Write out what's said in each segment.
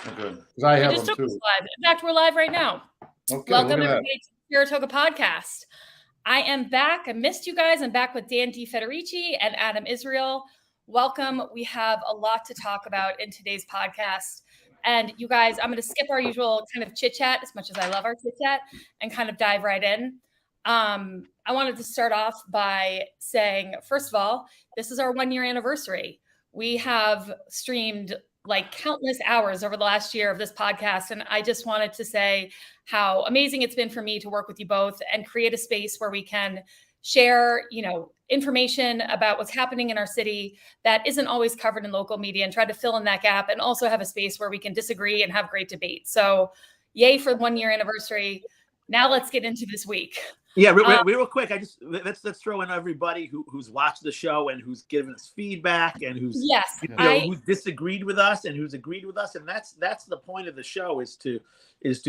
Okay. Because I have them too. Live. In fact, we're live right now. Okay, welcome everybody to the Saratoga Podcast. I am back. I missed you guys. I'm back with Dan DeFederici and Adam Israel. Welcome. We have a lot to talk about in today's podcast. And you guys, I'm going to skip our usual kind of chit chat, as much as I love our chit chat, and kind of dive right in. I wanted to start off by saying, first of all, this is our 1-year anniversary. We have streamed like countless hours over the last year of this podcast. And I just wanted to say how amazing it's been for me to work with you both and create a space where we can share, information about what's happening in our city that isn't always covered in local media, and try to fill in that gap, and also have a space where we can disagree and have great debate. So yay for the 1-year anniversary. Now let's get into this week. Yeah, real quick. Let's throw in everybody who's watched the show and who's given us feedback and who's who's disagreed with us and who's agreed with us, and that's the point of the show is to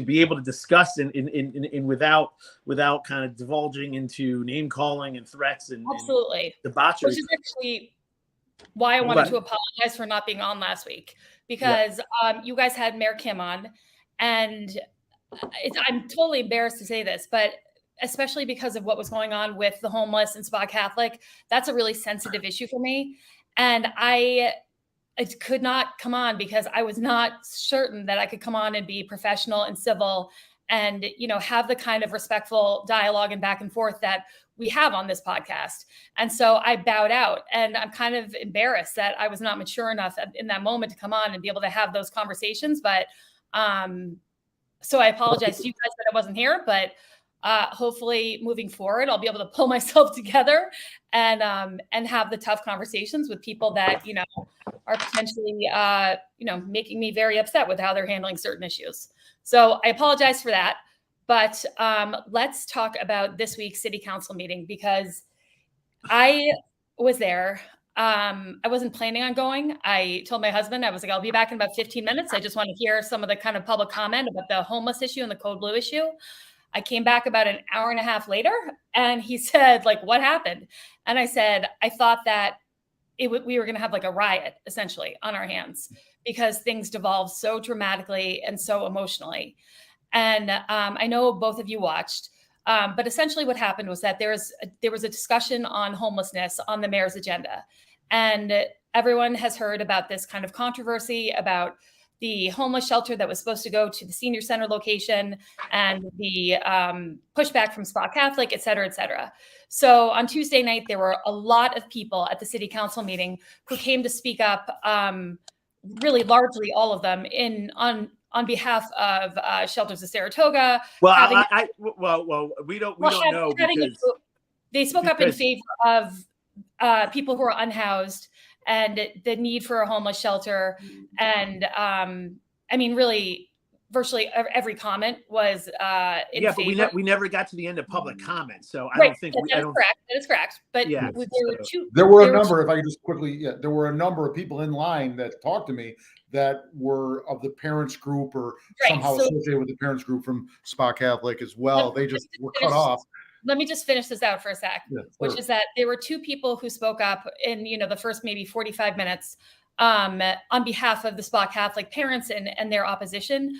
be able to discuss in without kind of divulging into name calling and threats and absolutely and debauchery. Which is actually why I wanted to apologize for not being on last week, because you guys had Mayor Kim on, and I'm totally embarrassed to say this, but especially because of what was going on with the homeless and Spa Catholic, that's a really sensitive issue for me. And I could not come on because I was not certain that I could come on and be professional and civil and, have the kind of respectful dialogue and back and forth that we have on this podcast. And so I bowed out, and I'm kind of embarrassed that I was not mature enough in that moment to come on and be able to have those conversations. But so I apologize to you guys that I wasn't here, but hopefully moving forward, I'll be able to pull myself together and have the tough conversations with people that, are potentially, making me very upset with how they're handling certain issues. So I apologize for that, but let's talk about this week's city council meeting, because I was there. I wasn't planning on going. I told my husband, I was like, I'll be back in about 15 minutes. I just want to hear some of the kind of public comment about the homeless issue and the code blue issue. I came back about an hour and a half later, and he said, like, what happened? And I said, I thought that we were going to have like a riot essentially on our hands, because things devolved so dramatically and so emotionally. And I know both of you watched, but essentially what happened was that there was a discussion on homelessness on the mayor's agenda. And everyone has heard about this kind of controversy about the homeless shelter that was supposed to go to the senior center location, and the pushback from Spa Catholic, et cetera, et cetera. So on Tuesday night, there were a lot of people at the city council meeting who came to speak up, really largely all of them on behalf of Shelters of Saratoga. Well, we don't know, because they spoke up in favor of people who are unhoused and the need for a homeless shelter. And really, virtually every comment was in favor. But we never got to the end of public comment, so I right. don't think That is correct. But there were a number. If I could just quickly, there were a number of people in line that talked to me that were of the parents group or somehow associated with the parents group from Spa Catholic as well. They just were cut off. Let me just finish this out for a sec, which is that there were two people who spoke up in, the first maybe 45 minutes on behalf of the Spa Catholic parents and their opposition.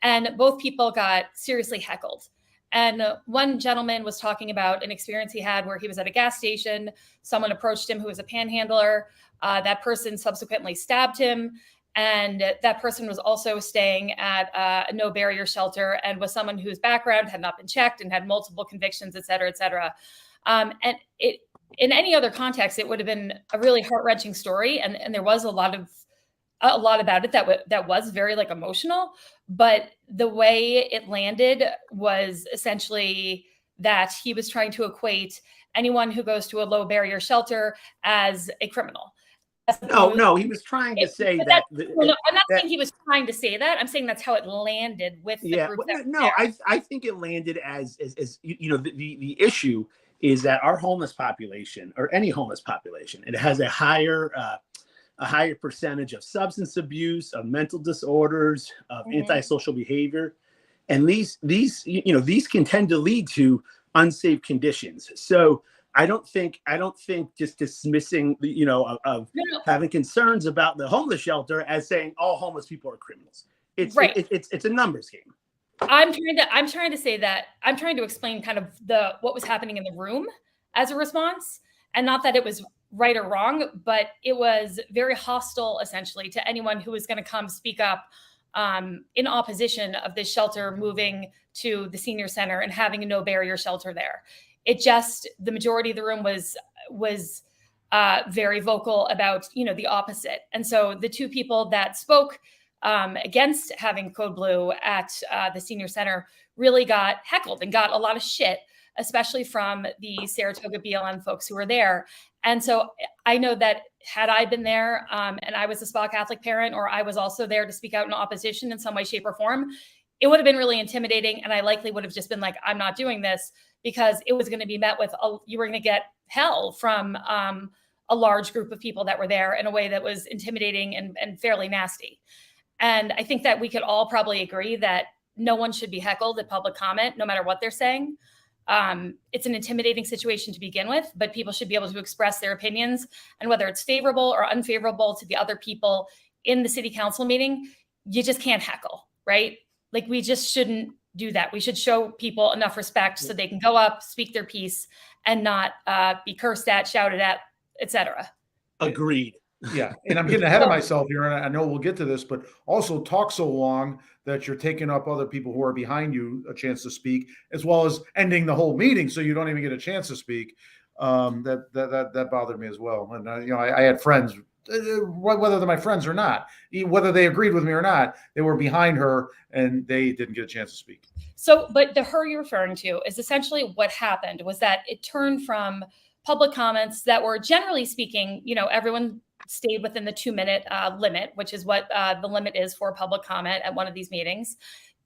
And both people got seriously heckled. And one gentleman was talking about an experience he had where he was at a gas station. Someone approached him who was a panhandler. That person subsequently stabbed him. And that person was also staying at a no barrier shelter and was someone whose background had not been checked and had multiple convictions, et cetera, et cetera. And in any other context, it would have been a really heart-wrenching story. And there was a lot about it that was very emotional, but the way it landed was essentially that he was trying to equate anyone who goes to a low barrier shelter as a criminal. No, he was trying to say that. I'm not saying he was trying to say that. I'm saying that's how it landed with the group. I think it landed as the issue is that our homeless population, or any homeless population, it has a higher percentage of substance abuse, of mental disorders, of antisocial behavior, and these can tend to lead to unsafe conditions. So I don't think just dismissing having concerns about the homeless shelter as saying all homeless people are criminals. It's right. It's a numbers game. I'm trying to say that I'm trying to explain kind of what was happening in the room as a response, and not that it was right or wrong, but it was very hostile essentially to anyone who was going to come speak up in opposition of this shelter moving to the senior center and having a no barrier shelter there. The majority of the room was very vocal about, the opposite. And so the two people that spoke against having Code Blue at the senior center really got heckled and got a lot of shit, especially from the Saratoga BLM folks who were there. And so I know that had I been there and I was a SPA Catholic parent, or I was also there to speak out in opposition in some way, shape, or form, it would have been really intimidating. And I likely would have just been like, I'm not doing this, because it was going to be met with, you were going to get hell from a large group of people that were there in a way that was intimidating and fairly nasty. And I think that we could all probably agree that no one should be heckled at public comment, no matter what they're saying. It's an intimidating situation to begin with, but people should be able to express their opinions, and whether it's favorable or unfavorable to the other people in the city council meeting, you just can't heckle, right? Like, we just shouldn't do that. We should show people enough respect so they can go up, speak their piece, and not be cursed at, shouted at, etc. Agreed. Yeah, and I'm getting ahead of myself here, and I know we'll get to this, but also talk so long that you're taking up other people who are behind you a chance to speak, as well as ending the whole meeting so you don't even get a chance to speak. That bothered me as well. And I had friends, whether they're my friends or not, whether they agreed with me or not, they were behind her and they didn't get a chance to speak. So, but the her you're referring to is essentially what happened was that it turned from public comments that were, generally speaking, everyone stayed within the 2-minute limit, which is what the limit is for public comment at one of these meetings.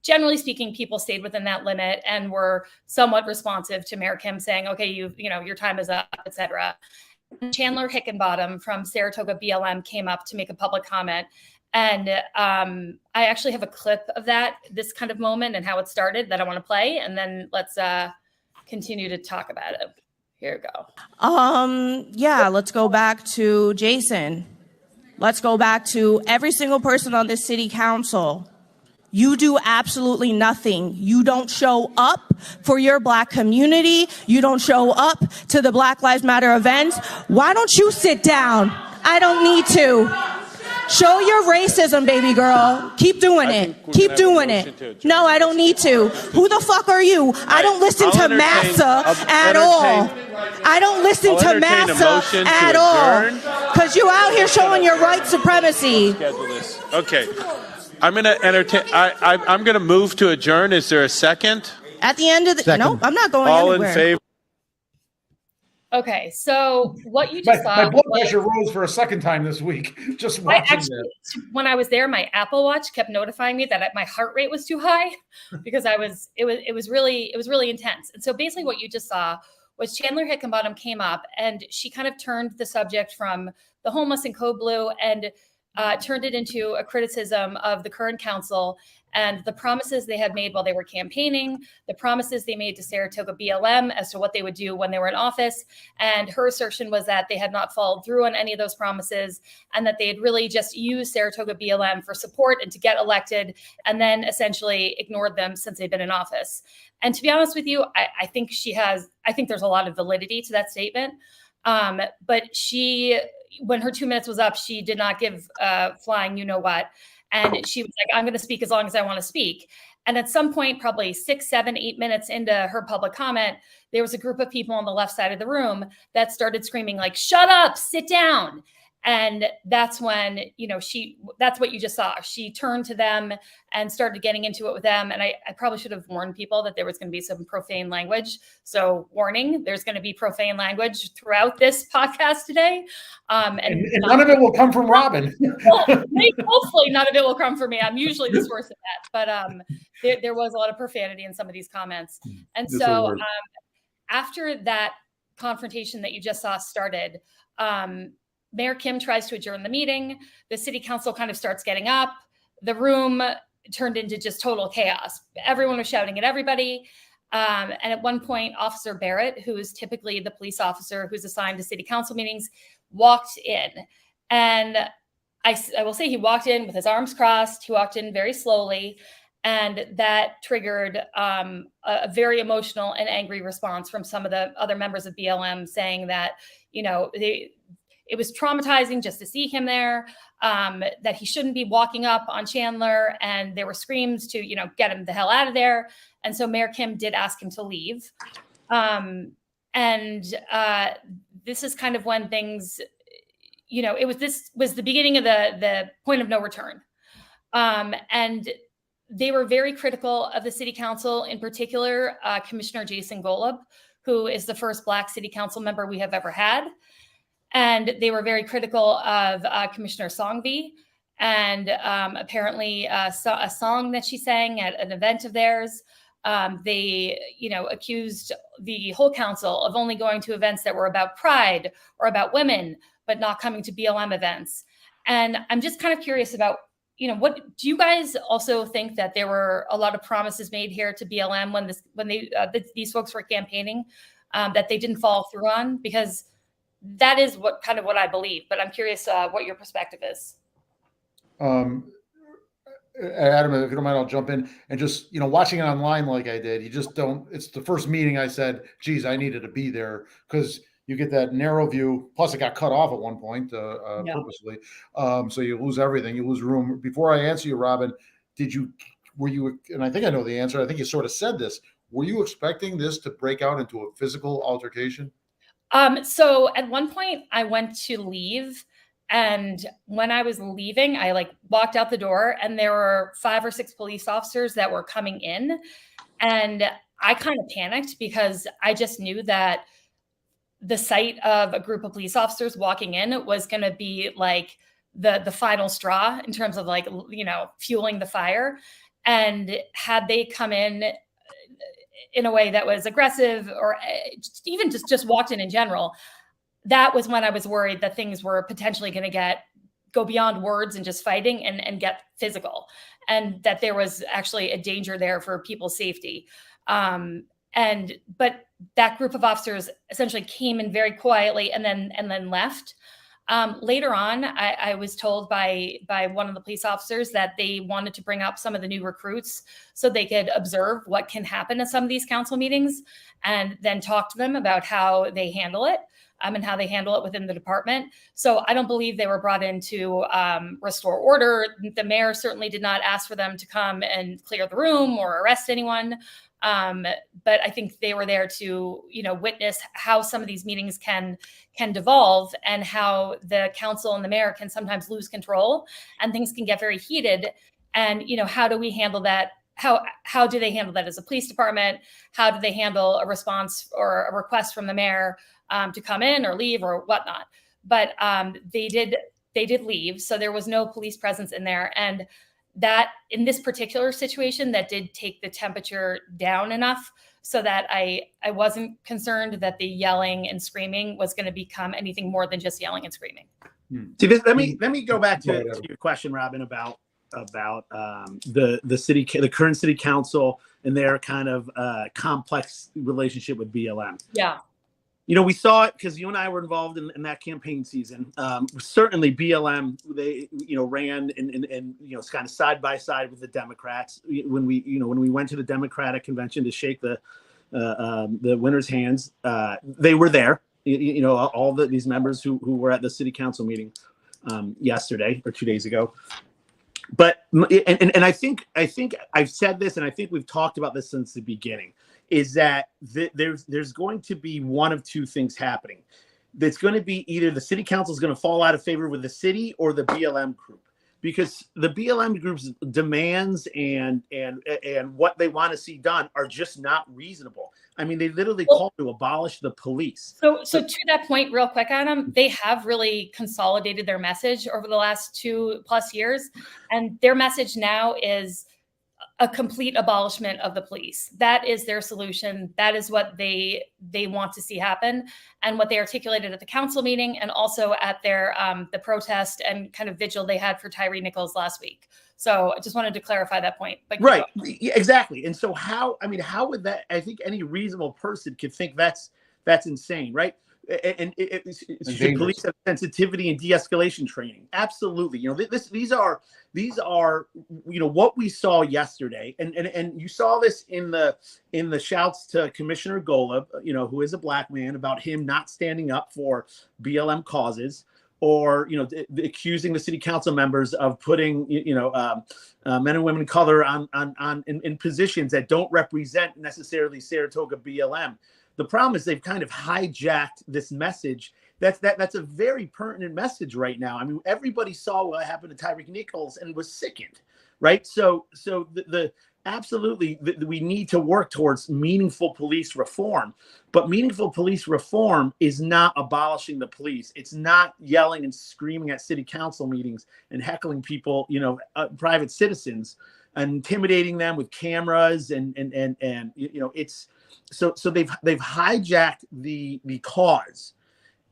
Generally speaking, people stayed within that limit and were somewhat responsive to Mayor Kim saying, okay, your time is up, etc. Chandler Hickenbottom from Saratoga BLM came up to make a public comment. And I actually have a clip of this kind of moment and how it started that I want to play. And then let's continue to talk about it. Here we go. Yeah, let's go back to Jason. Let's go back to every single person on this city council. You do absolutely nothing. You don't show up for your Black community. You don't show up to the Black Lives Matter events. Why don't you sit down? I don't need to. Show your racism, baby girl. Keep doing it. Keep doing it. No, I don't need to. Who the fuck are you? I don't listen to Massa at all. I don't listen to Massa at all. Because you out here showing your white supremacy. Okay. I'm going to entertain. I'm going to move to adjourn. Is there a second? At the end of the... Second. No, I'm not going All anywhere. in favor? Okay, so what you just saw... My blood pressure rose for a second time this week, just watching that. When I was there, my Apple Watch kept notifying me that my heart rate was too high because it was really intense. And so basically what you just saw was Chandler Hickenbottom came up and she kind of turned the subject from the homeless and Code Blue and turned it into a criticism of the current council and the promises they had made while they were campaigning, the promises they made to Saratoga BLM as to what they would do when they were in office. And her assertion was that they had not followed through on any of those promises and that they had really just used Saratoga BLM for support and to get elected and then essentially ignored them since they've been in office. And to be honest with you, I think there's a lot of validity to that statement. But when her 2 minutes was up, she did not give flying you-know-what. And she was like, I'm going to speak as long as I want to speak. And at some point, probably 6, 7, 8 minutes into her public comment, there was a group of people on the left side of the room that started screaming like, shut up, sit down. And that's when, that's what you just saw. She turned to them and started getting into it with them. And I probably should have warned people that there was going to be some profane language. So warning, there's going to be profane language throughout this podcast today. And none of it will come from Robin. Well, hopefully none of it will come from me. I'm usually the source of that. But there was a lot of profanity in some of these comments. And so after that confrontation that you just saw started, Mayor Kim tries to adjourn the meeting. The city council kind of starts getting up. The room turned into just total chaos. Everyone was shouting at everybody. And at one point, Officer Barrett, who is typically the police officer who's assigned to city council meetings, walked in. And I will say he walked in with his arms crossed. He walked in very slowly. And that triggered a very emotional and angry response from some of the other members of BLM saying that, it was traumatizing just to see him there, that he shouldn't be walking up on Chandler. And there were screams to, get him the hell out of there. And so Mayor Kim did ask him to leave. This is kind of when things, this was the beginning of the point of no return. And they were very critical of the city council, in particular, Commissioner Jason Golub, who is the first Black city council member we have ever had. And they were very critical of Commissioner Songvi and apparently a song that she sang at an event of theirs. They, accused the whole council of only going to events that were about pride or about women, but not coming to BLM events. And I'm just kind of curious about, what do you guys also think that there were a lot of promises made here to BLM when these folks were campaigning that they didn't follow through on? Because that is what I believe, but I'm curious what your perspective is. Adam, if you don't mind, I'll jump in and just, watching it online like I did, you just don't, it's the first meeting I said, geez, I needed to be there because you get that narrow view. Plus it got cut off at one point purposely. So you lose everything, you lose room. Before I answer you, Robin, were you, and I think I know the answer, I think you sort of said this, were you expecting this to break out into a physical altercation? So at one point I went to leave, and when I was leaving, I walked out the door and there were 5 or 6 police officers that were coming in, and I kind of panicked because I just knew that the sight of a group of police officers walking in was going to be the final straw in terms of fueling the fire. And had they come in a way that was aggressive or even just walked in general, that was when I was worried that things were potentially going to go beyond words and just fighting and get physical, and that there was actually a danger there for people's safety. But that group of officers essentially came in very quietly and then left. Later on, I was told by one of the police officers that they wanted to bring up some of the new recruits so they could observe what can happen at some of these council meetings and then talk to them about how they handle it and how they handle it within the department. So I don't believe they were brought in to restore order. The mayor certainly did not ask for them to come and clear the room or arrest anyone. But I think they were there to, witness how some of these meetings can devolve and how the council and the mayor can sometimes lose control and things can get very heated. And, how do we handle that? How do they handle that as a police department? How do they handle a response or a request from the mayor to come in or leave or whatnot? But they did leave. So there was no police presence in there. And that in this particular situation, that did take the temperature down enough so that I wasn't concerned that the yelling and screaming was going to become anything more than just yelling and screaming. See, let me go back to your question, Robin, about the current city council and their kind of complex relationship with BLM. Yeah. We saw it because you and I were involved in that campaign season. Certainly BLM, they, ran and kind of side by side with the Democrats. When we went to the Democratic convention to shake the winners' hands, they were there. All these members who were at the city council meeting yesterday or 2 days ago. But and I think I've said this, and I think we've talked about this since the beginning, is that there's going to be one of two things happening. That's going to be either the city council is going to fall out of favor with the city or the BLM group, because the BLM group's demands and what they want to see done are just not reasonable. I mean, they literally call to abolish the police. So to that point, real quick, Adam, they have really consolidated their message over the last 2+ years, and their message now is a complete abolishment of the police. That is their solution. That is what they want to see happen, and what they articulated at the council meeting and also at their the protest and kind of vigil they had for Tyree Nichols last week. So I just wanted to clarify that point. But right, yeah, exactly. And so how would that? I think any reasonable person could think that's insane, right? And should police have sensitivity and de-escalation training? Absolutely. These are what we saw yesterday, and you saw this in the shouts to Commissioner Golub, who is a black man, about him not standing up for BLM causes, or accusing the city council members of putting men and women of color in positions that don't represent necessarily Saratoga BLM. The problem is they've kind of hijacked this message. That's a very pertinent message right now. I mean, everybody saw what happened to Tyreek Nichols and was sickened, right? So absolutely, we need to work towards meaningful police reform. But meaningful police reform is not abolishing the police. It's not yelling and screaming at city council meetings and heckling people, private citizens, and intimidating them with cameras and it's. So they've hijacked the cause,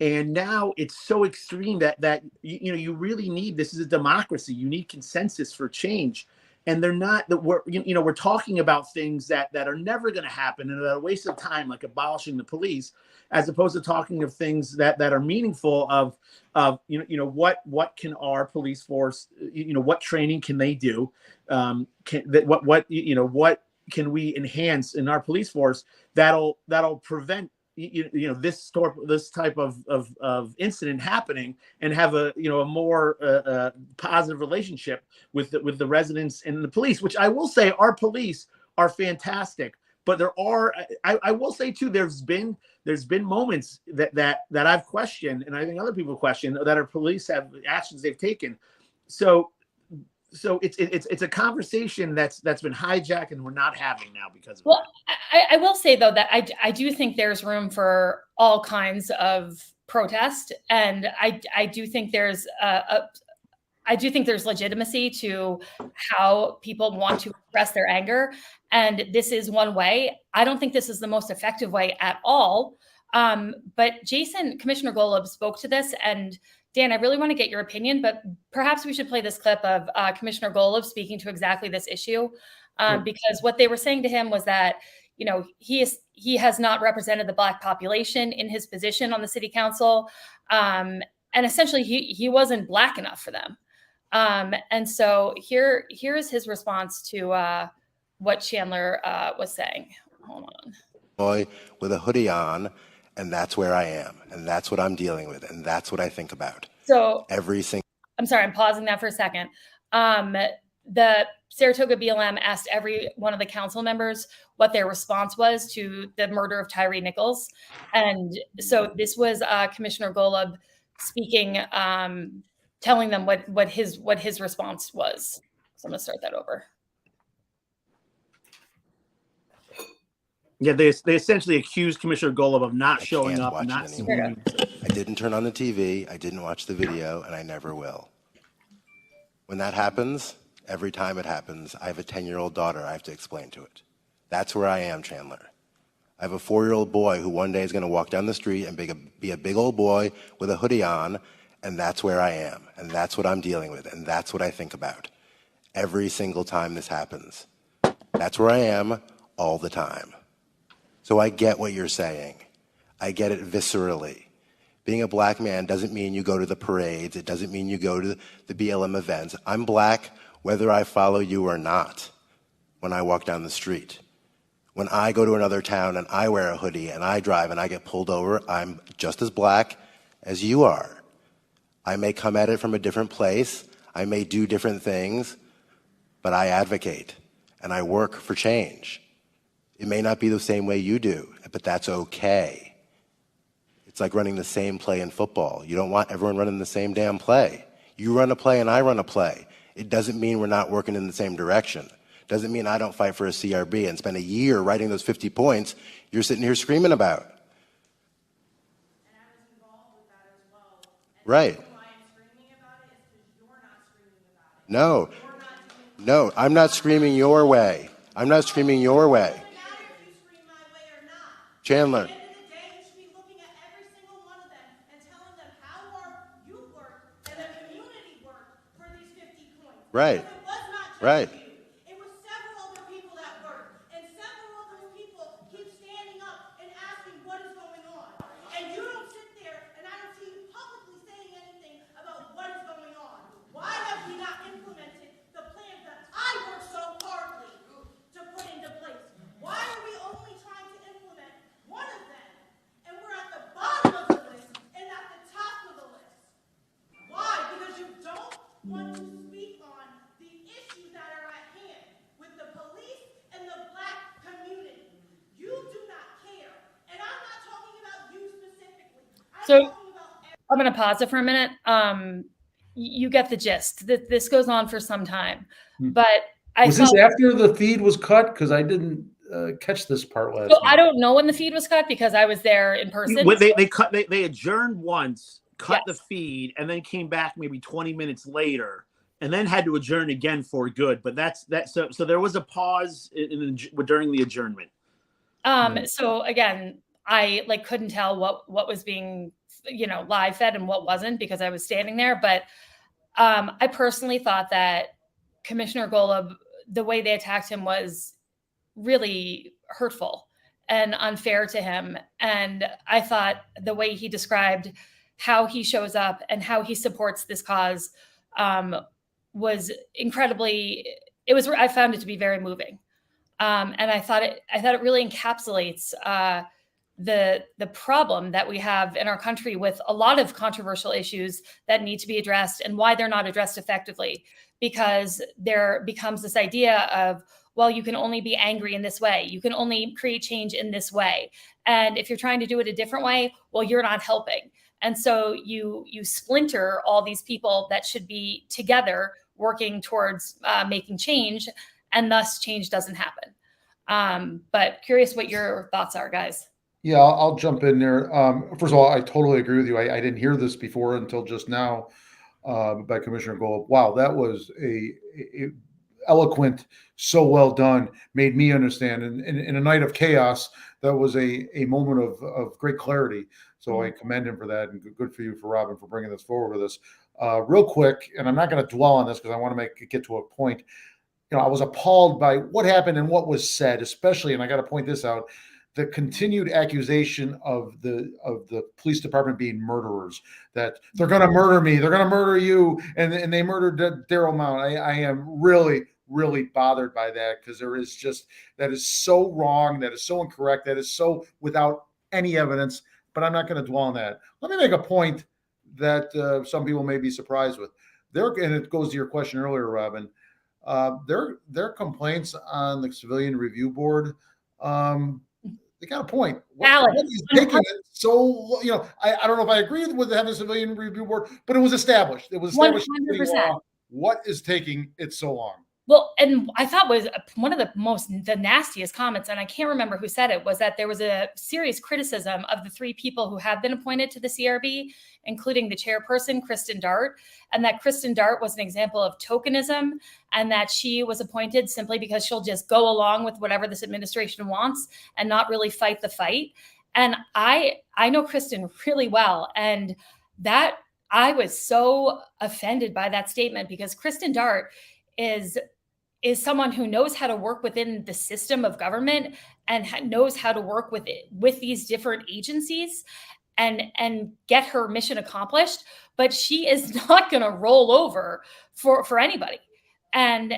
and now it's so extreme that you really need, this is a democracy, you need consensus for change, and they're not, that we're talking about things that are never going to happen and are a waste of time, like abolishing the police, as opposed to talking of things that are meaningful, of what can our police force, what training can they do, what can we enhance in our police force that'll prevent this type of incident happening, and have a more positive relationship with the residents and the police, which I will say our police are fantastic. But there are, I will say too, there's been moments that I've questioned, and I think other people question, that our police have actions they've taken. So it's a conversation that's been hijacked, and we're not having now because of that. I will say though that I do think there's room for all kinds of protest, and I do think there's legitimacy to how people want to express their anger, and this is one way. I don't think this is the most effective way at all. But Commissioner Golub spoke to this, and Dan, I really want to get your opinion, but perhaps we should play this clip of Commissioner Golub speaking to exactly this issue, because what they were saying to him was that, he has not represented the Black population in his position on the city council, and essentially he wasn't Black enough for them. And so here is his response to what Chandler was saying. Hold on. Boy with a hoodie on. And that's where I am, and that's what I'm dealing with, and that's what I think about. So I'm sorry, I'm pausing that for a second. The Saratoga BLM asked every one of the council members what their response was to the murder of Tyre Nichols, and so this was Commissioner Golub speaking, telling them what his response was. So I'm going to start that over. Yeah, they essentially accused Commissioner Golub of not showing up, not anymore. I didn't turn on the TV, I didn't watch the video, and I never will. When that happens, every time it happens, I have a 10-year-old daughter I have to explain to it. That's where I am, Chandler. I have a 4-year-old boy who one day is going to walk down the street and be a big old boy with a hoodie on, and that's where I am, and that's what I'm dealing with, and that's what I think about. Every single time this happens. That's where I am all the time. So I get what you're saying. I get it viscerally. Being a Black man doesn't mean you go to the parades. It doesn't mean you go to the BLM events. I'm Black whether I follow you or not when I walk down the street. When I go to another town and I wear a hoodie and I drive and I get pulled over, I'm just as Black as you are. I may come at it from a different place. I may do different things, but I advocate and I work for change. It may not be the same way you do, but that's okay. It's like running the same play in football. You don't want everyone running the same damn play. You run a play and I run a play. It doesn't mean we're not working in the same direction. Doesn't mean I don't fight for a CRB and spend a year writing those 50 points you're sitting here screaming about. And I was involved with that as well. And right. The reason why I'm screaming about it is because you're not screaming about it. No, I'm not screaming your way. I'm not screaming your way. Chandler. At the end of the day, you should be looking at every single one of them and telling them how our youth work and the community work for these 50 points. Right. Because it was not Right. It was several other people that worked, and several of those people keep standing up and asking what is going on. And you don't sit there, and I don't see you publicly saying anything about what is going on. Why have we not implemented the plans that I worked so hardly to put into place? Why are we only trying to implement one of them, and we're at the bottom of the list and at the top of the list? Why? Because you don't want to speak on the issues that are at hand with the police and the Black community. You do not care. And I'm not talking about you specifically. I'm going to pause it for a minute. You get the gist. This goes on for some time. But was this after the feed was cut? Because I didn't catch this part last night. I don't know when the feed was cut because I was there in person. They adjourned once, cut the feed, and then came back maybe 20 minutes later, and then had to adjourn again for good. But so there was a pause during the adjournment. So again, I couldn't tell what was being live fed and what wasn't because I was standing there. But I personally thought that Commissioner Golub, the way they attacked him was really hurtful and unfair to him. And I thought the way he described how he shows up and how he supports this cause was incredibly, I found it to be very moving. And I thought it really encapsulates the problem that we have in our country with a lot of controversial issues that need to be addressed and why they're not addressed effectively, because there becomes this idea of, well, you can only be angry in this way. You can only create change in this way. And if you're trying to do it a different way, well, you're not helping. And so you splinter all these people that should be together working towards making change, and thus change doesn't happen. But curious what your thoughts are, guys. Yeah, I'll jump in there. First of all, I totally agree with you. I didn't hear this before until just now by Commissioner Golub. Wow, that was a eloquent, so well done, made me understand. And in a night of chaos, that was a moment of great clarity. So I commend him for that, and good for you, for Robin, for bringing this forward with us. Real quick, and I'm not going to dwell on this because I want to get to a point. I was appalled by what happened and what was said, especially, and I got to point this out, the continued accusation of the police department being murderers, that they're going to murder me, they're going to murder you, and they murdered Daryl Mount. I am really, really bothered by that, because that is so wrong, that is so incorrect, that is so without any evidence, but I'm not going to dwell on that. Let me make a point that some people may be surprised with. And it goes to your question earlier, Robin. Their complaints on the Civilian Review Board, they got a point. What is taking it so, I don't know if I agree with having a Civilian Review Board, but it was established. It was established. 100%. What is taking it so long? Well, and I thought was one of the nastiest comments, and I can't remember who said it, was that there was a serious criticism of the three people who have been appointed to the CRB, including the chairperson, Kristen Dart, and that Kristen Dart was an example of tokenism, and that she was appointed simply because she'll just go along with whatever this administration wants and not really fight the fight. And I know Kristen really well, and that I was so offended by that statement, because Kristen Dart is someone who knows how to work within the system of government and knows how to work with these different agencies and get her mission accomplished. But she is not going to roll over for anybody. And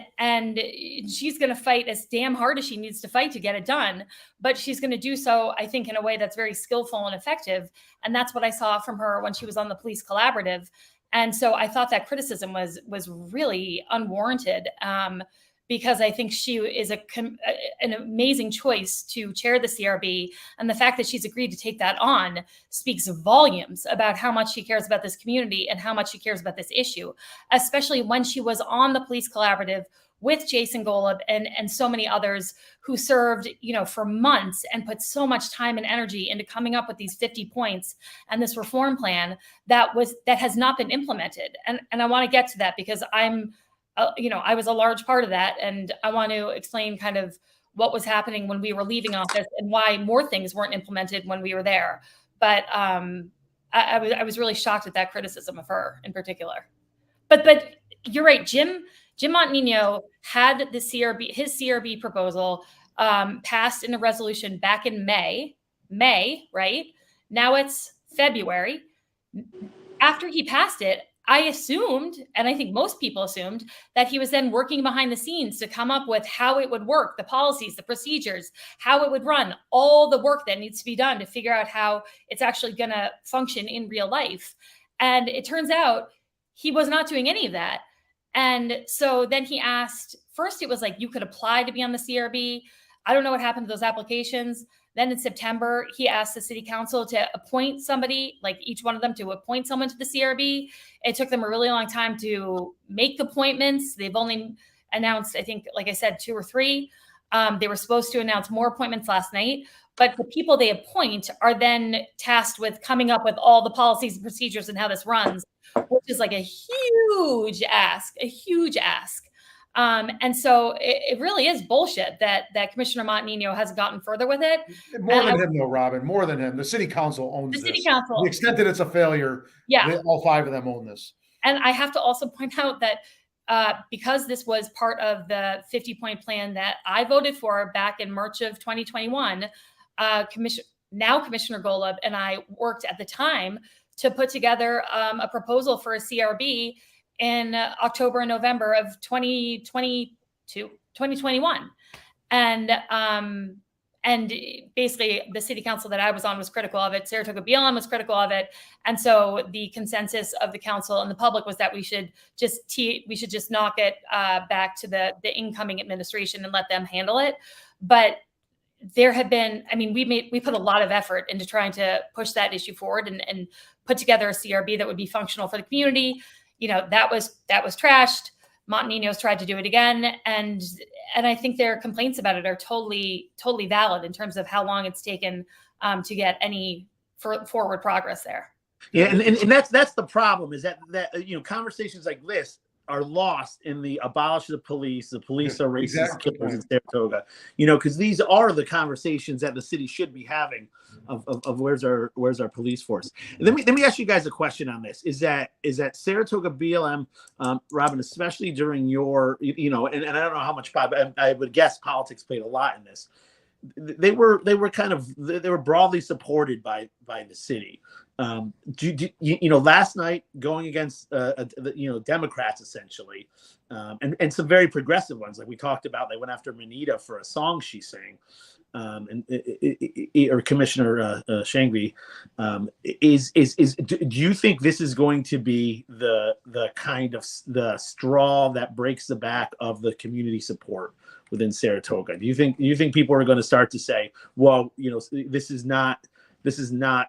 she's going to fight as damn hard as she needs to fight to get it done. But she's going to do so, I think, in a way that's very skillful and effective. And that's what I saw from her when she was on the police collaborative. And so I thought that criticism was really unwarranted, because I think she is an amazing choice to chair the CRB. And the fact that she's agreed to take that on speaks volumes about how much she cares about this community and how much she cares about this issue, especially when she was on the police collaborative with Jason Golub and so many others who served, for months and put so much time and energy into coming up with these 50 points and this reform plan that has not been implemented. And I want to get to that, because I was a large part of that. And I want to explain kind of what was happening when we were leaving office and why more things weren't implemented when we were there. But I was really shocked at that criticism of her in particular. But you're right, Jim Jim Montenegro had his CRB proposal passed in a resolution back in May, right? Now it's February. After he passed it, I assumed, and I think most people assumed, that he was then working behind the scenes to come up with how it would work, the policies, the procedures, how it would run, all the work that needs to be done to figure out how it's actually going to function in real life. And it turns out he was not doing any of that. And so then he asked, first it was like, you could apply to be on the CRB. I don't know what happened to those applications. Then in September, he asked the city council to appoint somebody, like each one of them to appoint someone to the CRB. It took them a really long time to make appointments. They've only announced, I think, like I said, 2 or 3. They were supposed to announce more appointments last night, but the people they appoint are then tasked with coming up with all the policies and procedures and how this runs, which is like a huge ask. And so it really is bullshit that Commissioner Montenegro hasn't gotten further with it. More than him, though, Robin. More than him. The city council owns this. The city council. To the extent that it's a failure, all 5 of them own this. And I have to also point out that because this was part of the 50-point plan that I voted for back in March of 2021, Commissioner Golub and I worked at the time to put together a proposal for a CRB in October and November of 2021. And basically the city council that I was on was critical of it. Saratoga BLM was critical of it. And so the consensus of the council and the public was that we should just knock it back to the incoming administration and let them handle it. But there have been, we put a lot of effort into trying to push that issue forward and put together a CRB that would be functional for the community. That was trashed. Montenegro's tried to do it again. And I think their complaints about it are totally valid in terms of how long it's taken to get any forward progress there. Yeah. And that's the problem is that conversations like this are lost in the abolish the police are racist killers in Saratoga, because these are the conversations that the city should be having of where's our police force. Let me ask you guys a question on this. Is that Saratoga BLM, Robin, especially during your, and I don't know how much, I would guess politics played a lot in this. They were broadly supported by the city. Last night going against Democrats essentially, and some very progressive ones, like we talked about. They went after Manita for a song she sang, or Commissioner Shangvi. Do you think this is going to be the kind of the straw that breaks the back of the community support within Saratoga? Do you think people are going to start to say, well, this is not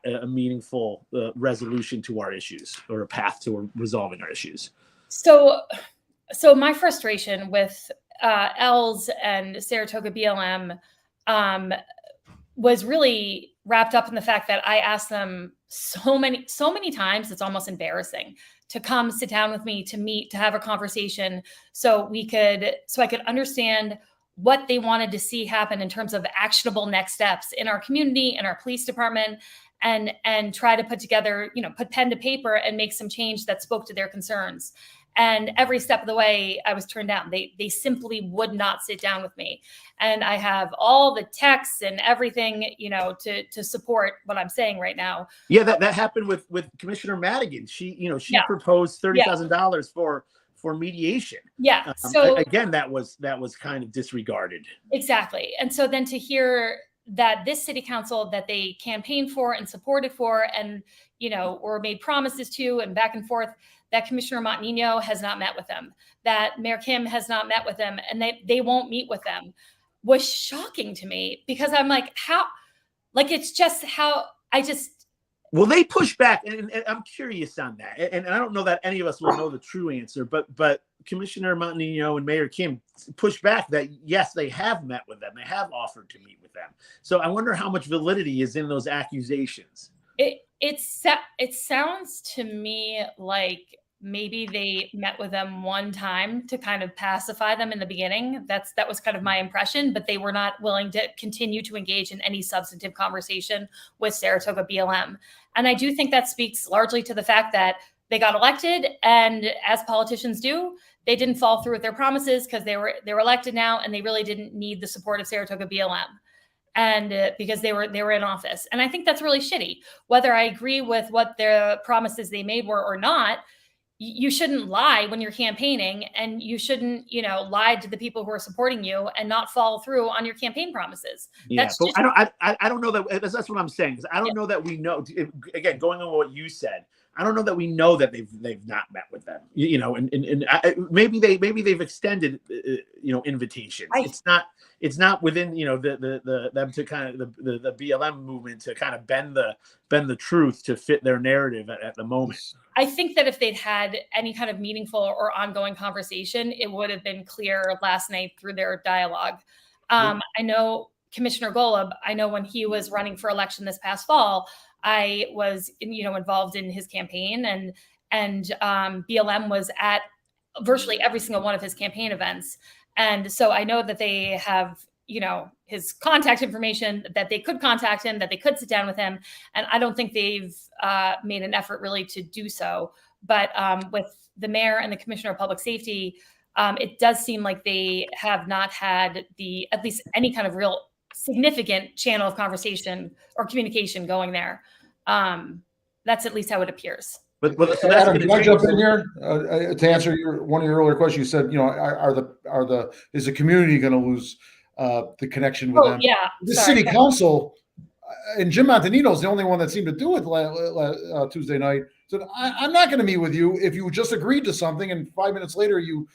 a meaningful resolution to our issues or a path to resolving our issues? So my frustration with ELS and Saratoga BLM was really wrapped up in the fact that I asked them so many times, it's almost embarrassing, to come sit down with me, to meet, to have a conversation so I could understand what they wanted to see happen in terms of actionable next steps in our community, in our police department, and try to put together, put pen to paper and make some change that spoke to their concerns. And every step of the way, I was turned down. They simply would not sit down with me. And I have all the texts and everything, to support what I'm saying right now. Yeah, that happened with Commissioner Madigan. She proposed $30,000 for mediation. Yeah. So again, that was kind of disregarded. Exactly. And so then to hear that this city council that they campaigned for and supported for and, or made promises to and back and forth, that Commissioner Montenegro has not met with them, that Mayor Kim has not met with them, and they won't meet with them, was shocking to me, because I'm like, how, like, it's just how Well, they push back, and I'm curious on that. And I don't know that any of us will know the true answer, but Commissioner Montenegro and Mayor Kim push back that, yes, they have met with them. They have offered to meet with them. So I wonder how much validity is in those accusations. It sounds to me like maybe they met with them one time to kind of pacify them in the beginning. That was kind of my impression, but they were not willing to continue to engage in any substantive conversation with Saratoga BLM. And I do think that speaks largely to the fact that they got elected, and as politicians do, they didn't follow through with their promises because they were elected now, and they really didn't need the support of Saratoga BLM. And because they were in office. And I think that's really shitty. Whether I agree with what the promises they made were or not, you shouldn't lie when you're campaigning, and you shouldn't, lie to the people who are supporting you and not follow through on your campaign promises. Yeah, but I don't know that. That's what I'm saying. Because I don't know that we know. Again, going on what you said, I don't know that we know that they've not met with them. Maybe they've extended invitations. It's not within them to kind of the BLM movement to kind of bend the truth to fit their narrative at the moment. I think that if they'd had any kind of meaningful or ongoing conversation, it would have been clear last night through their dialogue. I know Commissioner Golub, when he was running for election this past fall, I was, involved in his campaign, and BLM was at virtually every single one of his campaign events. And so I know that they have, his contact information, that they could contact him, that they could sit down with him. And I don't think they've made an effort really to do so. But with the mayor and the commissioner of public safety, it does seem like they have not had at least any kind of real significant channel of conversation or communication going there. That's at least how it appears. But so Adam, can I jump in here to answer one of your earlier questions? You said, is the community going to lose the connection with them? Yeah, the city council, and Jim Montanito is the only one that seemed to do it Tuesday night. Said, I'm not going to meet with you if you just agreed to something, and 5 minutes later you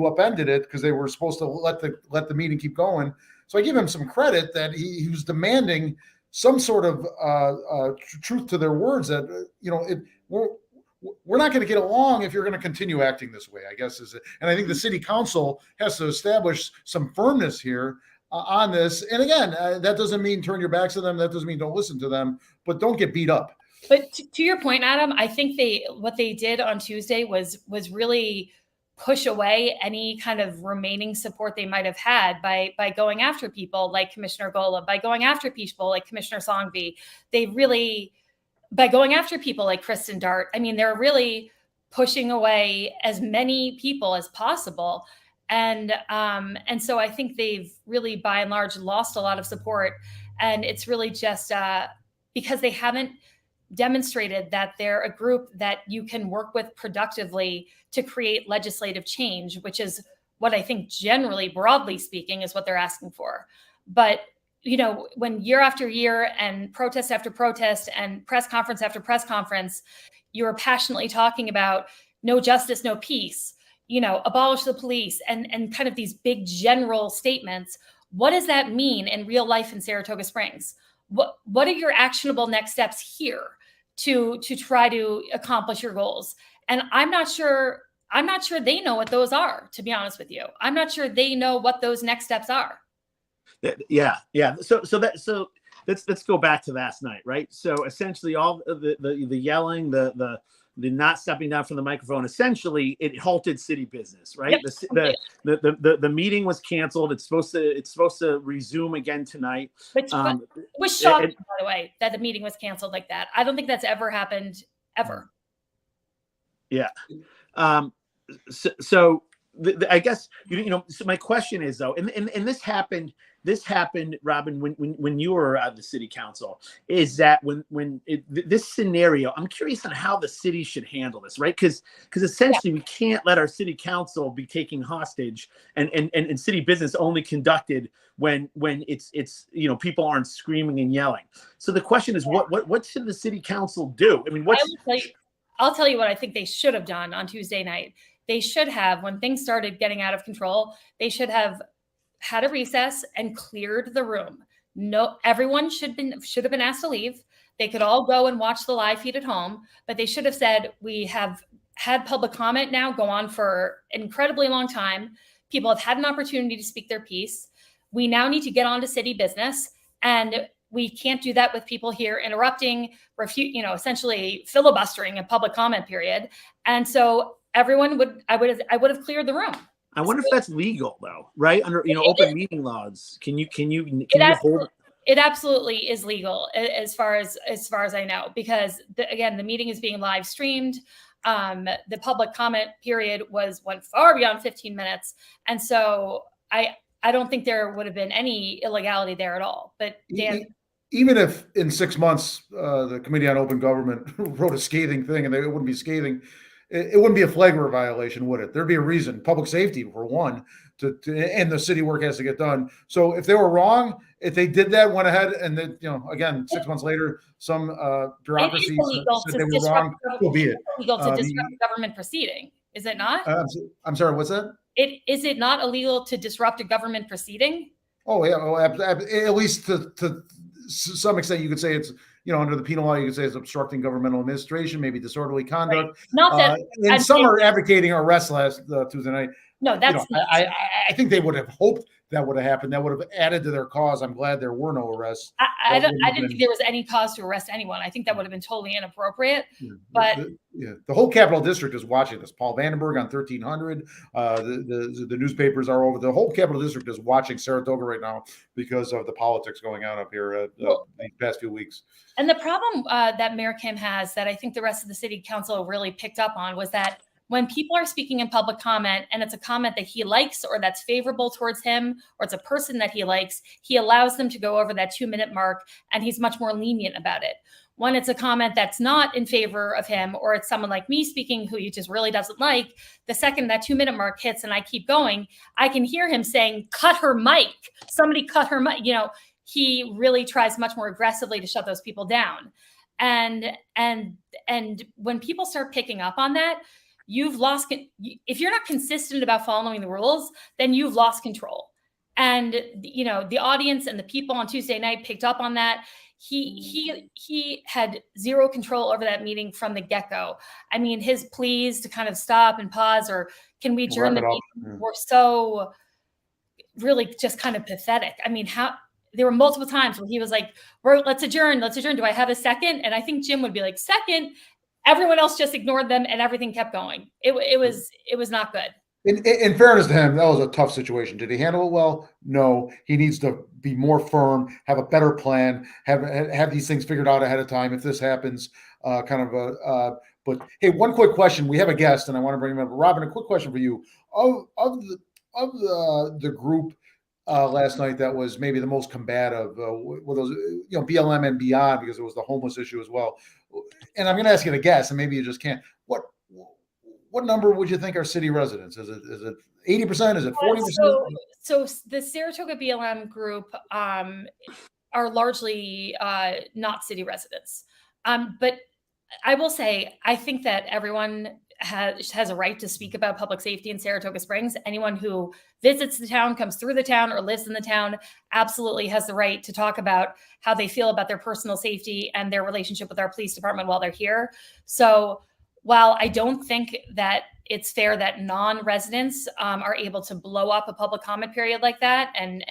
upended it because they were supposed to let the meeting keep going. So I give him some credit that he was demanding some sort of truth to their words that we're not going to get along if you're going to continue acting this way, I guess is it. And I think the city council has to establish some firmness here on this. And again, that doesn't mean turn your backs to them. That doesn't mean don't listen to them, but don't get beat up. But to your point, Adam, I think what they did on Tuesday was really push away any kind of remaining support they might have had by going after people like Commissioner Golub, by going after people like Commissioner Songby. They really, by going after people like Kristen Dart, they're really pushing away as many people as possible. And so I think they've really, by and large, lost a lot of support. And it's really just because they haven't demonstrated that they're a group that you can work with productively to create legislative change, which is what I think generally, broadly speaking, is what they're asking for. But, when year after year and protest after protest and press conference after press conference, you're passionately talking about no justice, no peace, abolish the police and kind of these big general statements. What does that mean in real life in Saratoga Springs? What are your actionable next steps here to try to accomplish your goals? And I'm not sure they know what those are, to be honest with you. I'm not sure they know what those next steps are. Yeah. So let's go back to last night, right? So essentially all the yelling, the not stepping down from the microphone, essentially it halted city business, right? Yep. The meeting was canceled. It's supposed to resume again tonight. But it was shocking, by the way, that the meeting was canceled like that. I don't think that's ever happened, ever. Yeah. So I guess so my question is though, and this happened, Robin, when you were at the city council, is that when this scenario, I'm curious on how the city should handle this, right? Because essentially we can't let our city council be taking hostage and city business only conducted when it's people aren't screaming and yelling. So the question is, what should the city council do? I'll tell you what I think they should have done on Tuesday night. They should have, when things started getting out of control, they should have had a recess and cleared the room. No, everyone should have been asked to leave. They could all go and watch the live feed at home, but they should have said, we have had public comment now go on for an incredibly long time. People have had an opportunity to speak their piece. We now need to get on to city business, and we can't do that with people here interrupting, essentially filibustering a public comment period. And so I would have cleared the room. I wonder if that's legal though, right? Under open meeting laws, can you hold? It absolutely is legal as far as I know, because the meeting is being live streamed. the public comment period went far beyond 15 minutes. And so I don't think there would have been any illegality there at all. But Dan, even if in 6 months the Committee on Open Government wrote a scathing thing, and it wouldn't be scathing, it wouldn't be a flagrant violation, would it? There'd be a reason, public safety for one, and the city work has to get done. So if they were wrong, if they did that, went ahead and then, again, 6 months later, some bureaucracy said they were wrong, so be it. It's illegal to disrupt government proceeding, is it not? I'm sorry, what's that? Is it not illegal to disrupt a government proceeding? Oh yeah, at least to some extent, you could say it's, under the penal law, you could say it's obstructing governmental administration, maybe disorderly conduct. Right. Not that, and some are advocating arrest last Tuesday night. No, that's I think they would have hoped that would have happened. That would have added to their cause. I'm glad there were no arrests. I didn't think there was any cause to arrest anyone. I think that would have been totally inappropriate. But the whole Capital District is watching this. Paul Vandenberg on 1300. The newspapers are over. The whole Capital District is watching Saratoga right now because of the politics going on up here these past few weeks. And the problem that Mayor Kim has, that I think the rest of the city council really picked up on, was that when people are speaking in public comment and it's a comment that he likes or that's favorable towards him, or it's a person that he likes, he allows them to go over that 2-minute mark, and he's much more lenient about it. When it's a comment that's not in favor of him, or it's someone like me speaking who he just really doesn't like, the second that 2-minute mark hits and I keep going, I can hear him saying, "Cut her mic, somebody cut her mic." He really tries much more aggressively to shut those people down. And when people start picking up on that, you've lost. If you're not consistent about following the rules, then you've lost control. And the audience and the people on Tuesday night picked up on that. He had zero control over that meeting from the get-go. I mean, his pleas to kind of stop and pause, or can we adjourn the meeting, were so really just kind of pathetic. I mean, there were multiple times where he was like, let's adjourn. Do I have a second? And I think Jim would be like, second. Everyone else just ignored them, and everything kept going. It was not good. In fairness to him, that was a tough situation. Did he handle it well? No. He needs to be more firm, have a better plan, have these things figured out ahead of time if this happens. But hey, one quick question. We have a guest, and I want to bring him up. Robin, a quick question for you. Of the group last night that was maybe the most combative, with those BLM and beyond, because it was the homeless issue as well. And I'm going to ask you to guess, and maybe you just can't. What number would you think are city residents? Is it 80%? Is it 40%? So the Saratoga BLM group are largely not city residents. But I will say, I think that everyone has a right to speak about public safety in Saratoga Springs. Anyone who visits the town, comes through the town, or lives in the town absolutely has the right to talk about how they feel about their personal safety and their relationship with our police department while they're here. So while I don't think that it's fair that non-residents are able to blow up a public comment period like that and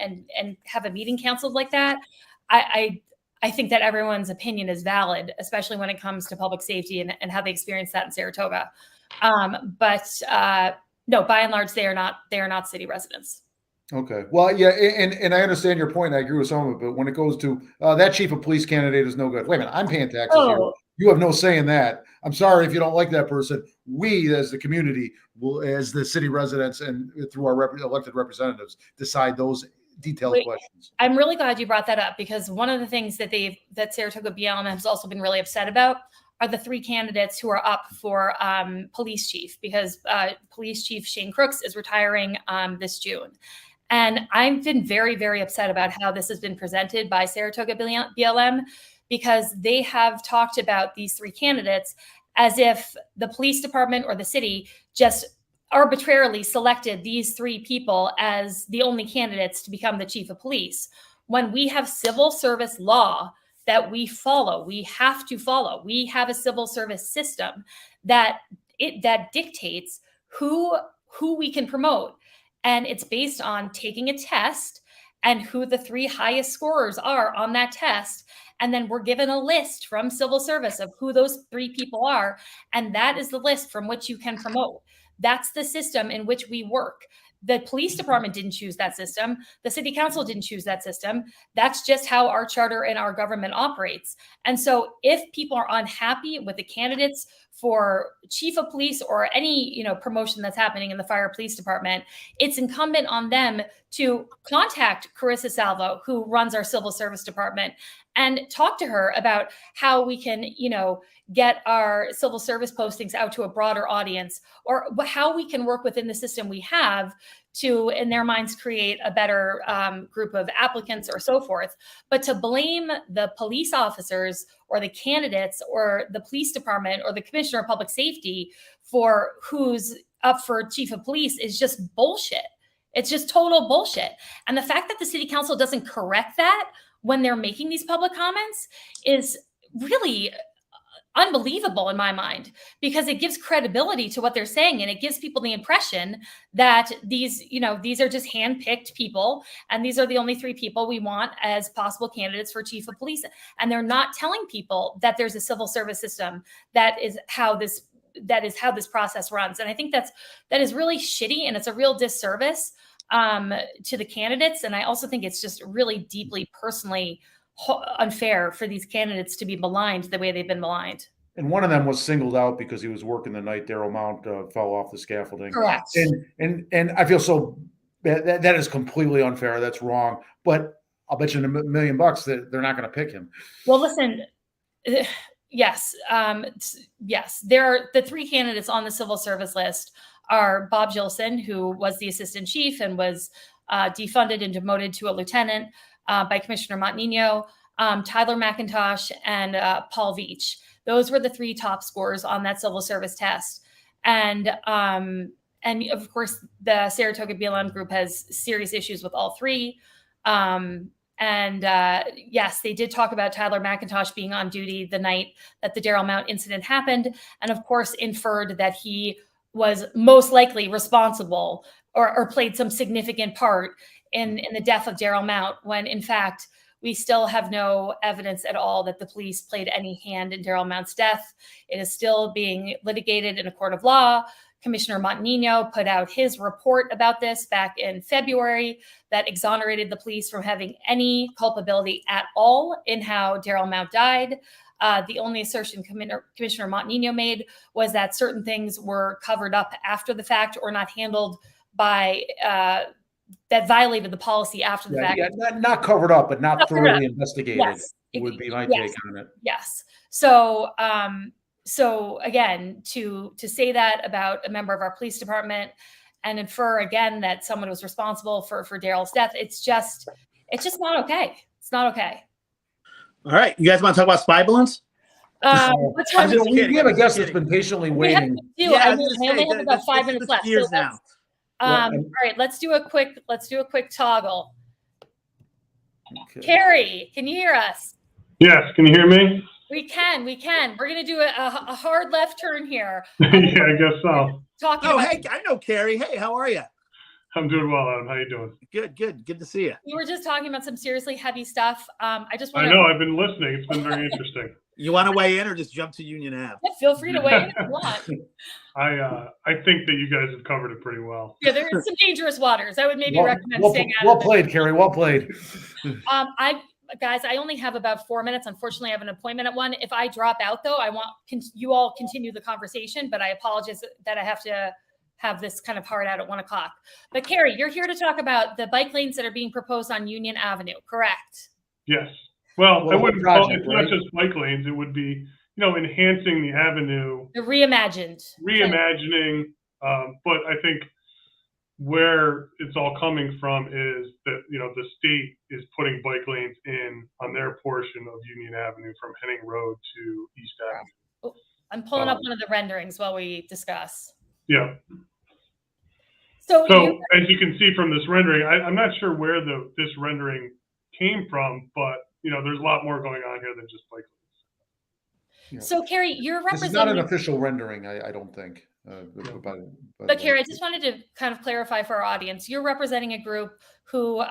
have a meeting canceled like that, I think that everyone's opinion is valid, especially when it comes to public safety and how they experience that in Saratoga. No, by and large, they are not city residents. Okay. Well, yeah, and I understand your point. I agree with some of it, but when it goes to that chief of police candidate is no good. Wait a minute, I'm paying taxes here. You have no say in that. I'm sorry if you don't like that person. We, as the community, will, as the city residents and through our elected representatives, decide those detailed questions. I'm really glad you brought that up, because one of the things that Saratoga BLM has also been really upset about are the 3 candidates who are up for police chief, because police chief Shane Crooks is retiring this June. And I've been very, very upset about how this has been presented by Saratoga BLM, because they have talked about these 3 candidates as if the police department or the city just arbitrarily selected these 3 people as the only candidates to become the chief of police, when we have civil service law that we follow. We have to follow. We have a civil service system that dictates who we can promote. And it's based on taking a test and who the 3 highest scorers are on that test. And then we're given a list from civil service of who those 3 people are. And that is the list from which you can promote. That's the system in which we work. The police department didn't choose that system. The city council didn't choose that system. That's just how our charter and our government operates. And so if people are unhappy with the candidates for chief of police or any, promotion that's happening in the fire police department, it's incumbent on them to contact Carissa Salvo, who runs our civil service department, and talk to her about how we can, get our civil service postings out to a broader audience, or how we can work within the system we have to, in their minds, create a better group of applicants or so forth. But to blame the police officers or the candidates or the police department or the commissioner of public safety for who's up for chief of police is just bullshit. It's just total bullshit. And the fact that the city council doesn't correct that when they're making these public comments is really unbelievable in my mind, because it gives credibility to what they're saying, and it gives people the impression that these are just hand-picked people, and these are the only 3 people we want as possible candidates for chief of police. And they're not telling people that there's a civil service system that is how this process runs. And I think that is really shitty, and it's a real disservice to the candidates. And I also think it's just really deeply personally unfair for these candidates to be maligned the way they've been maligned. And one of them was singled out because he was working the night Daryl Mount fell off the scaffolding. Correct. And I feel so that is completely unfair. That's wrong. But I'll bet you $1 million that they're not going to pick him. Well, listen, yes. There are the 3 candidates on the civil service list are Bob Gilson, who was the assistant chief and was defunded and demoted to a lieutenant by Commissioner Montenegro, Tyler McIntosh, and Paul Veach. Those were the 3 top scores on that civil service test. And of course, the Saratoga BLM group has serious issues with all 3. Yes, they did talk about Tyler McIntosh being on duty the night that the Daryl Mount incident happened, and of course inferred that he was most likely responsible or played some significant part in the death of Daryl Mount, when in fact we still have no evidence at all that the police played any hand in Daryl Mount's death. It is still being litigated in a court of law. Commissioner Montenegro put out his report about this back in February that exonerated the police from having any culpability at all in how Daryl Mount died. The only assertion Commissioner Montenegro made was that certain things were covered up after the fact or not handled by that violated the policy after the fact. Yeah, not covered up, but not thoroughly investigated. Yes. Would be my take on it. Yes. So again, to say that about a member of our police department and infer again that someone was responsible for Daryl's death, it's just not okay. It's not okay. All right, you guys want to talk about spy balloons? We have a guest that's been patiently waiting. I only have about 5 minutes left. So now. All right, let's do a quick toggle. Okay. Carrie, can you hear us? Yes, can you hear me? We can. We're going to do a hard left turn here. Yeah, I guess so. Hey, I know Carrie. Hey, how are you? I'm doing well, Adam. How you doing? Good to see you. We were just talking about some seriously heavy stuff. I know, I've been listening. It's been very interesting. You want to weigh in or just jump to Union Ave? Yeah, feel free to weigh in if you want. I think that you guys have covered it pretty well. Yeah, there is some dangerous waters. I would maybe recommend staying out of it. Well played, Carrie. Well played. Guys, I only have about 4 minutes. Unfortunately, I have an appointment at 1. If I drop out, though, I want you all continue the conversation, but I apologize that I have to have this kind of hard out at 1 o'clock. But Carrie, you're here to talk about the bike lanes that are being proposed on Union Avenue, correct? Yes. Well, I wouldn't call it, it's not just bike lanes. It would be, enhancing the avenue. The reimagining. But I think where it's all coming from is that, the state is putting bike lanes in on their portion of Union Avenue from Henning Road to East Avenue. Oh, I'm pulling up one of the renderings while we discuss. Yeah. So as you can see from this rendering, I'm not sure where this rendering came from, but there's a lot more going on here than just bike lanes. So Carrie, you're representing. This is not an official rendering, I don't think. But Carrie, I just wanted to kind of clarify for our audience. You're representing a group who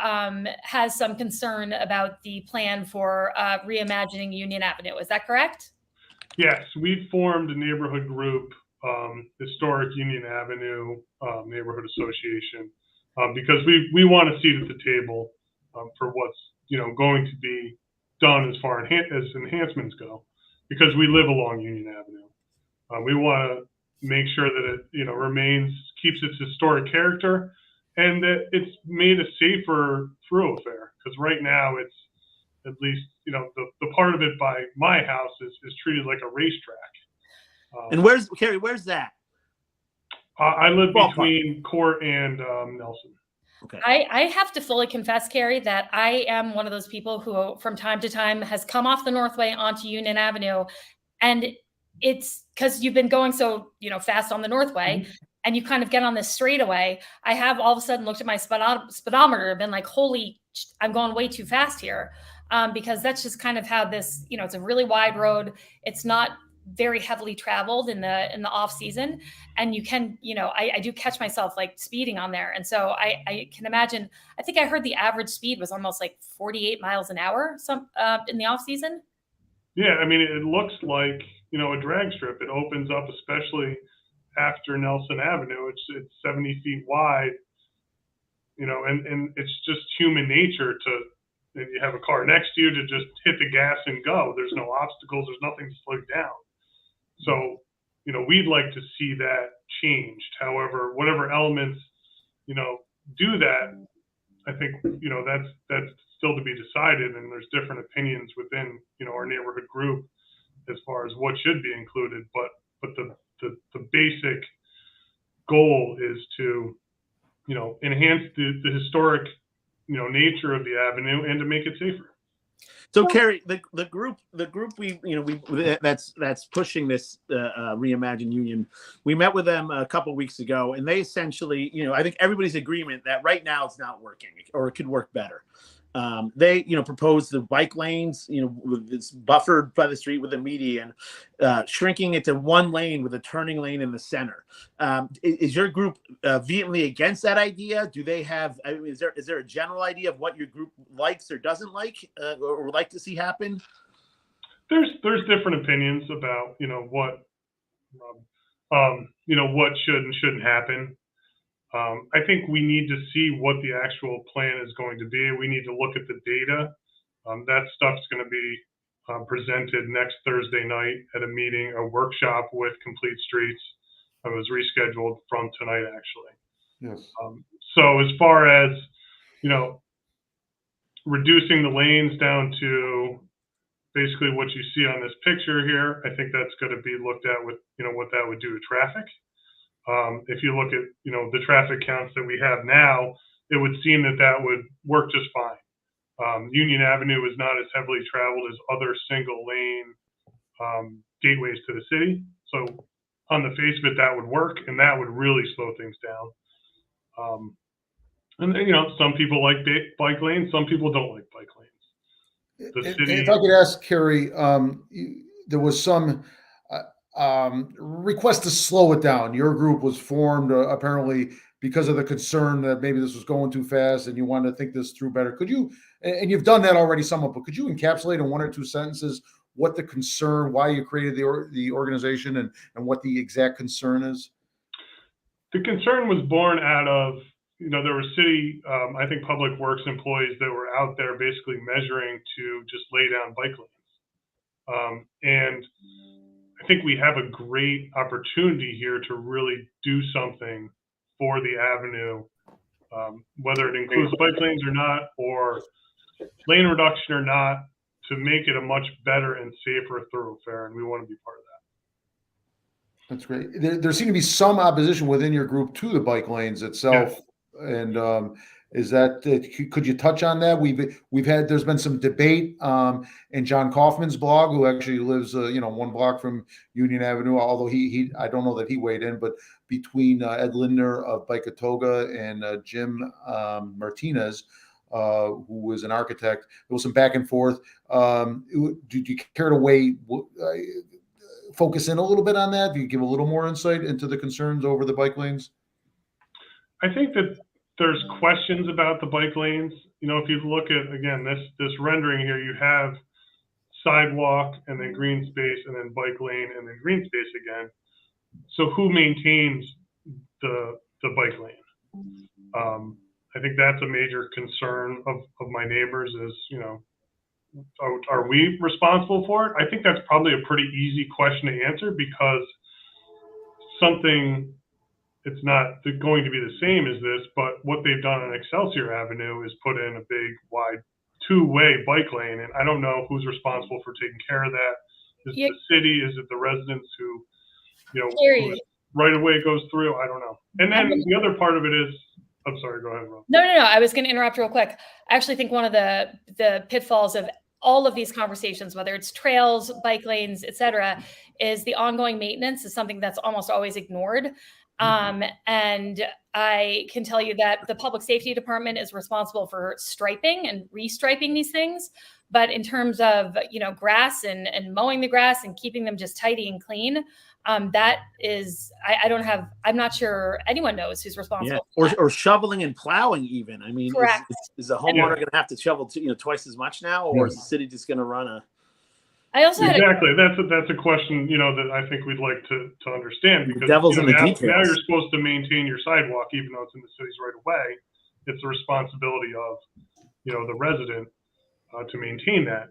has some concern about the plan for reimagining Union Avenue. Is that correct? Yes, we formed a neighborhood group, Historic Union Avenue Neighborhood Association, because we want a seat at the table for what's going to be done as far as enhancements go, because we live along Union Avenue. We want to make sure that it, keeps its historic character, and that it's made a safer thoroughfare. Because right now, it's at least, the part of it by my house is treated like a racetrack. And where's that? I live between Court and Nelson. Okay. I have to fully confess, Carrie, that I am one of those people who from time to time has come off the Northway onto Union Avenue. And it's because you've been going so, fast on the Northway, and you kind of get on this straightaway. I have all of a sudden looked at my speedometer and been like, holy, I'm going way too fast here. Because that's just kind of how this, it's a really wide road. It's not very heavily traveled in the off season, and you can, I do catch myself like speeding on there. And so I can imagine, I think I heard the average speed was almost like 48 miles an hour in the off season. Yeah. I mean, it looks like, a drag strip. It opens up, especially after Nelson Avenue. It's 70 feet wide, and it's just human nature to, if you have a car next to you, to just hit the gas and go. There's no obstacles. There's nothing to slow down. So, we'd like to see that changed. However, whatever elements, do that, I think, that's still to be decided. And there's different opinions within, our neighborhood group as far as what should be included. But the basic goal is to, enhance the historic, nature of the avenue and to make it safer. So Carrie, the group we that's pushing this Reimagine Union, we met with them a couple weeks ago, and they essentially, I think everybody's agreement that right now it's not working, or it could work better. They, proposed the bike lanes, it's buffered by the street with a median, shrinking it to one lane with a turning lane in the center. Is your group vehemently against that idea? Do they have, is there a general idea of what your group likes or doesn't like, or would like to see happen? There's different opinions about, what should and shouldn't happen. I think we need to see what the actual plan is going to be. We need to look at the data. That stuff's going to be presented next Thursday night at a meeting, a workshop with Complete Streets. It was rescheduled from tonight, actually. Yes. So as far as, reducing the lanes down to basically what you see on this picture here, I think that's going to be looked at with, what that would do to traffic. If you look at, the traffic counts that we have now, it would seem that would work just fine. Union Avenue is not as heavily traveled as other single lane gateways to the city. So on the face of it, that would work, and that would really slow things down. And some people like bike lanes, some people don't like bike lanes. The city. If I could ask Carrie, there was some request to slow it down. Your group was formed apparently because of the concern that maybe this was going too fast and you wanted to think this through better. Could you, and you've done that already somewhat, but could you encapsulate in one or two sentences what the concern, why you created the organization, and what the exact concern is? The concern was born out of, there were city, I think public works employees that were out there basically measuring to just lay down bike lanes. And I think we have a great opportunity here to really do something for the avenue, whether it includes bike lanes or not, or lane reduction or not, to make it a much better and safer thoroughfare. And we want to be part of that. That's great. There seemed to be some opposition within your group to the bike lanes itself. Yes. And is that, could you touch on that? There's been some debate in John Kaufman's blog, who actually lives, one block from Union Avenue, although I don't know that he weighed in, but between Ed Lindner of Saratoga and Jim Martinez, who was an architect, there was some back and forth. Do you care to focus in a little bit on that? Do you give a little more insight into the concerns over the bike lanes? I think that there's questions about the bike lanes. If you look at, again, this rendering here, you have sidewalk and then green space and then bike lane and then green space again. So who maintains the bike lane? I think that's a major concern of my neighbors is, are we responsible for it? I think that's probably a pretty easy question to answer, because something. It's not going to be the same as this, but what they've done on Excelsior Avenue is put in a big, wide, two-way bike lane, and I don't know who's responsible for taking care of that. Is it the city? Is it the residents who, who right away goes through? I don't know. And then the other part of it is, I'm sorry, go ahead, Rob. No. I was going to interrupt real quick. I actually think one of the pitfalls of all of these conversations, whether it's trails, bike lanes, et cetera, is the ongoing maintenance is something that's almost always ignored. And I can tell you that the public safety department is responsible for striping and restriping these things. But in terms of, grass and mowing the grass and keeping them just tidy and clean, that is, I'm not sure anyone knows who's responsible. Yeah. Or shoveling and plowing even. I mean, is the homeowner going to have to shovel twice as much now, or is the city just going to run a? I also exactly. That's a question, that I think we'd like to understand, because the devil's in the details. Now you're supposed to maintain your sidewalk, even though it's in the city's right of way. It's the responsibility of, the resident to maintain that.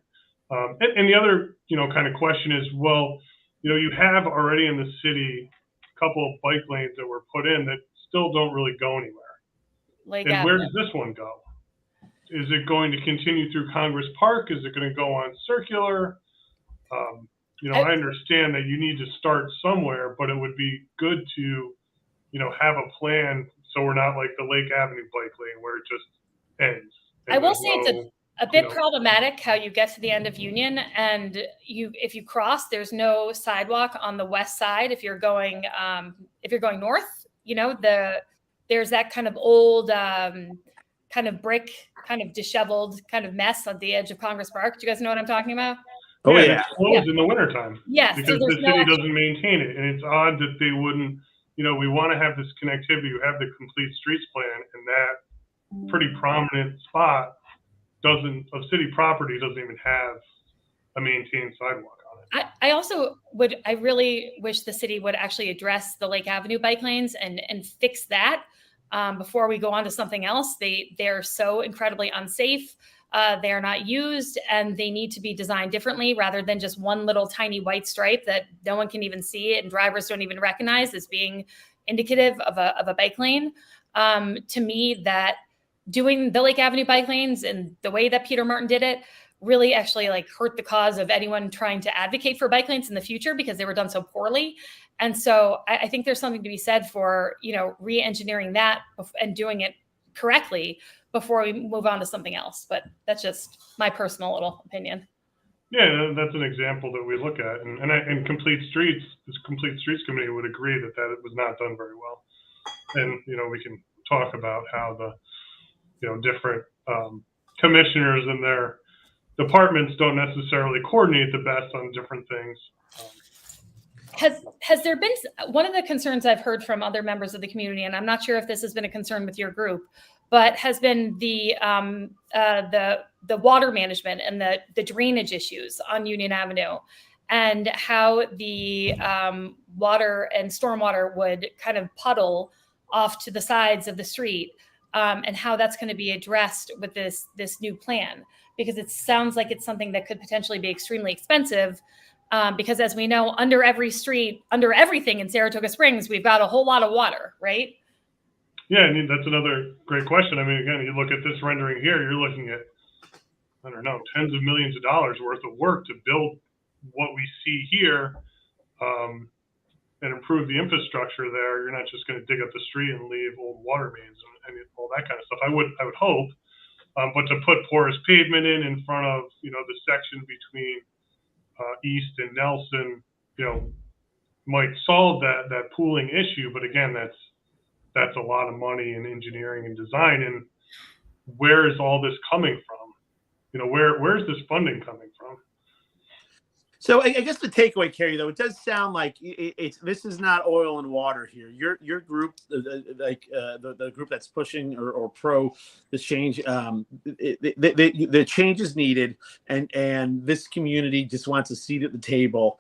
And the other, kind of question is, well, you have already in the city a couple of bike lanes that were put in that still don't really go anywhere. Where does this one go? Is it going to continue through Congress Park? Is it going to go on Circular? I understand that you need to start somewhere, but it would be good to, have a plan so we're not like the Lake Avenue bike lane where it just ends. I will say it's a bit problematic how you get to the end of Union, and if you cross, there's no sidewalk on the west side. If you're going north, there's that kind of old kind of brick, kind of disheveled kind of mess on the edge of Congress Park. Do you guys know what I'm talking about? Oh yeah, it's closed in the wintertime. Yes, because the city doesn't maintain it, and it's odd that they wouldn't. We want to have this connectivity. You have the complete streets plan, and that pretty prominent spot of city property doesn't even have a maintained sidewalk on it. I really wish the city would actually address the Lake Avenue bike lanes and fix that before we go on to something else. They're so incredibly unsafe. They are not used, and they need to be designed differently rather than just one little tiny white stripe that no one can even see it and drivers don't even recognize as being indicative of a bike lane. To me, that doing the Lake Avenue bike lanes and the way that Peter Martin did it really actually hurt the cause of anyone trying to advocate for bike lanes in the future, because they were done so poorly. And so I think there's something to be said for, re-engineering that and doing it correctly before we move on to something else. But that's just my personal little opinion. Yeah, that's an example that we look at, and Complete Streets, this Complete Streets Committee would agree that it was not done very well. And we can talk about how the different commissioners and their departments don't necessarily coordinate the best on different things. Has there been one of the concerns I've heard from other members of the community, and I'm not sure if this has been a concern with your group, but has been the water management and the drainage issues on Union Avenue, and how the water and stormwater would kind of puddle off to the sides of the street, and how that's going to be addressed with this new plan, because it sounds like it's something that could potentially be extremely expensive. Because as we know, under every street, under everything in Saratoga Springs, we've got a whole lot of water, right? Yeah, I mean, that's another great question. I mean, again, you look at this rendering here, you're looking at, I don't know, tens of millions of dollars worth of work to build what we see here, and improve the infrastructure there. You're not just going to dig up the street and leave old water mains and all that kind of stuff. I would hope, but to put porous pavement in front of, the section between East and Nelson, might solve that pooling issue. But again, that's a lot of money in engineering and design. And where is all this coming from? Where's this funding coming from? So I guess the takeaway, Carrie, though, it does sound like this is not oil and water here. Your group, the group that's pushing or pro this change, the change is needed, and this community just wants a seat at the table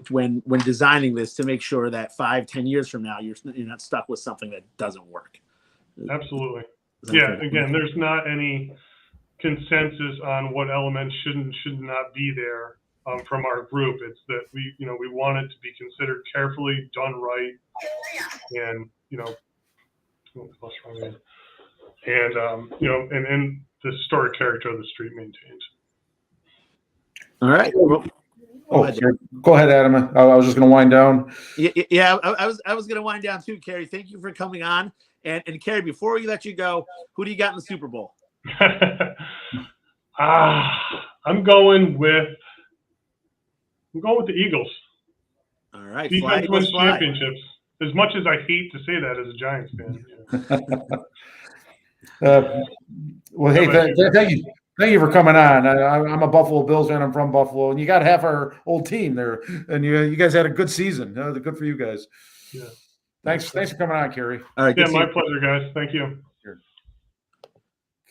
when designing this, to make sure that 5-10 years from now you're not stuck with something that doesn't work. Absolutely. Yeah. Again, there's not any consensus on what elements should not be there. from our group. It's that we want it to be considered carefully, done right, and and the historic character of the street maintained. All right. Well, go ahead, Adam. I was just going to wind down. Yeah. I was going to wind down too, Carrie. Thank you for coming on. And Carrie, before we let you go, who do you got in the Super Bowl? I'm going with the Eagles. All right. Defense wins championships. As much as I hate to say that as a Giants fan. Well, hey, thank you for coming on. I'm a Buffalo Bills fan. I'm from Buffalo, and you got half our old team there, and you guys had a good season. Good for you guys. Yeah. Thanks for coming on, Kerry. All right. Yeah, my pleasure, guys. Thank you.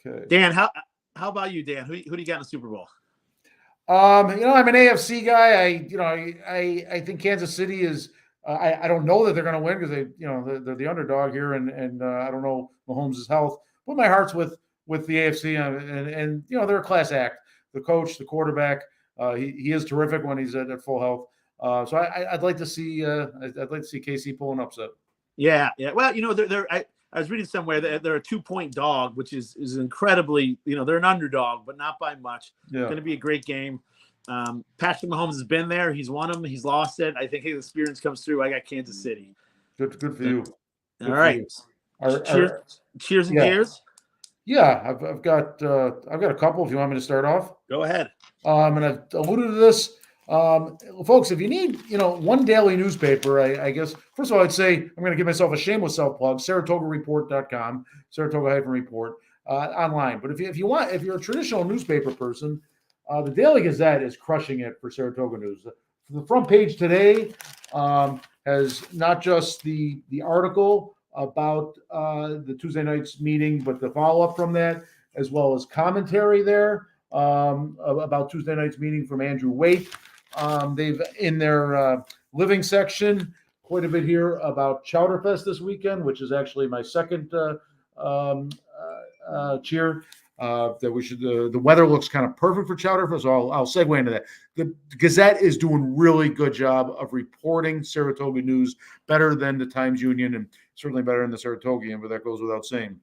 Okay. Dan, how about you, Dan? Who do you got in the Super Bowl? I'm an AFC guy. I think Kansas City is. I don't know that they're going to win because they're the underdog here, and I don't know Mahomes' health. But my heart's with the AFC, and they're a class act. The coach, the quarterback, he is terrific when he's at full health. So I'd like to see KC pull an upset. Yeah. Well, I was reading somewhere that they're a 2-point dog, which is incredibly, they're an underdog, but not by much. Yeah. It's going to be a great game. Patrick Mahomes has been there. He's won them. He's lost it. I think his experience comes through. I got Kansas City. Good for you. All right. Cheers and cheers. Yeah, I've got a couple. If you want me to start off, go ahead. And I've alluded to this, folks. If you need one daily newspaper, I guess first of all I'd say I'm going to give myself a shameless self plug. SaratogaReport.com, Saratoga-Report online. But if you're a traditional newspaper person, the Daily Gazette is crushing it for Saratoga news. The front page today has not just the article about the Tuesday night's meeting, but the follow-up from that, as well as commentary there about Tuesday night's meeting from Andrew Waite. They've, in their living section, quite a bit here about Chowderfest this weekend, which is actually my second cheer. That we should. The weather looks kind of perfect for Chowderfest, so I'll segue into that. The Gazette is doing really good job of reporting Saratoga news, better than the Times-Union, and certainly better than the Saratogian, but that goes without saying.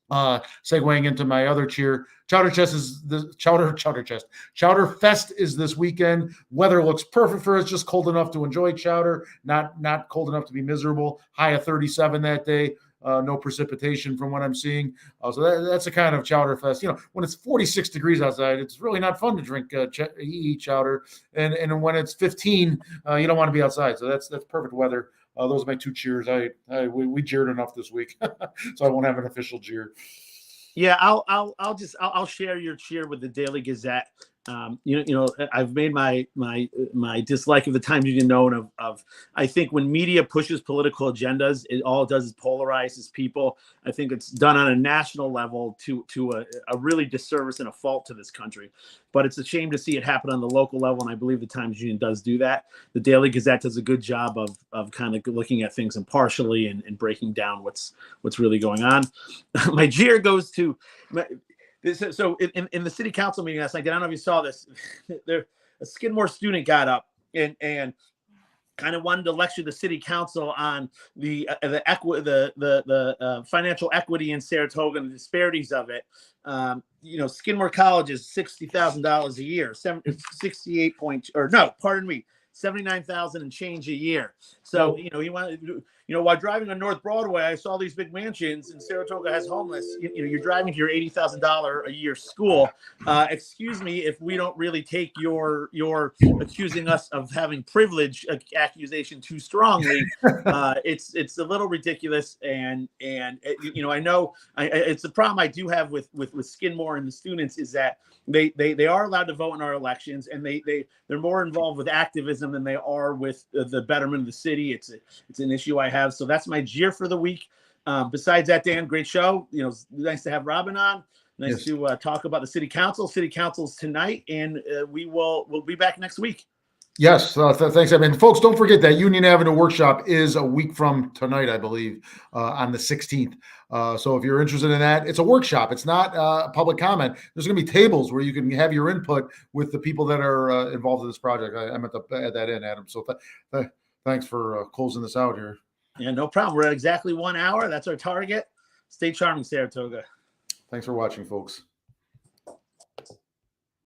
Segueing into my other cheer, Chowderfest is this weekend. Weather looks perfect for us, just cold enough to enjoy chowder, not cold enough to be miserable. High of 37 that day. No precipitation from what I'm seeing. So that's a kind of Chowderfest. When it's 46 degrees outside, it's really not fun to drink eat chowder. And when it's 15, you don't want to be outside. So that's perfect weather. Those are my two cheers. We jeered enough this week, so I won't have an official jeer. Yeah, I'll share your cheer with the Daily Gazette. I've made my dislike of the Times-Union known of I think when media pushes political agendas, all it does is polarizes people. I think it's done on a national level to a really disservice and a fault to this country. But it's a shame to see it happen on the local level, and I believe the Times-Union does do that. The Daily Gazette does a good job of kind of looking at things impartially and breaking down what's really going on. My jeer goes to So in the city council meeting last night, I don't know if you saw this, a Skidmore student got up and kind of wanted to lecture the city council on the financial equity in Saratoga and the disparities of it. Skidmore College is $60,000 a year, $79,000 and change a year. So, he wanted, while driving on North Broadway, I saw these big mansions and Saratoga has homeless. You're driving to your $80,000 a year school. Excuse me if we don't really take your accusing us of having privilege accusation too strongly. It's a little ridiculous, and I know it's the problem I do have with Skidmore and the students is that they are allowed to vote in our elections, and they're more involved with activism than they are with the betterment of the city. It's an issue I have. So that's my jeer for the week. Besides that, Dan, great show. It's nice to have Robin on. Nice to talk about the city council. City council's tonight, and we'll be back next week. Yes, thanks. I mean, folks, don't forget that Union Avenue workshop is a week from tonight, I believe, on the 16th. So if you're interested in that, it's a workshop. It's not public comment. There's going to be tables where you can have your input with the people that are involved in this project. I meant to add that in, Adam. So thanks for closing this out here. Yeah, no problem. We're at exactly 1 hour. That's our target. Stay charming, Saratoga. Thanks for watching, folks.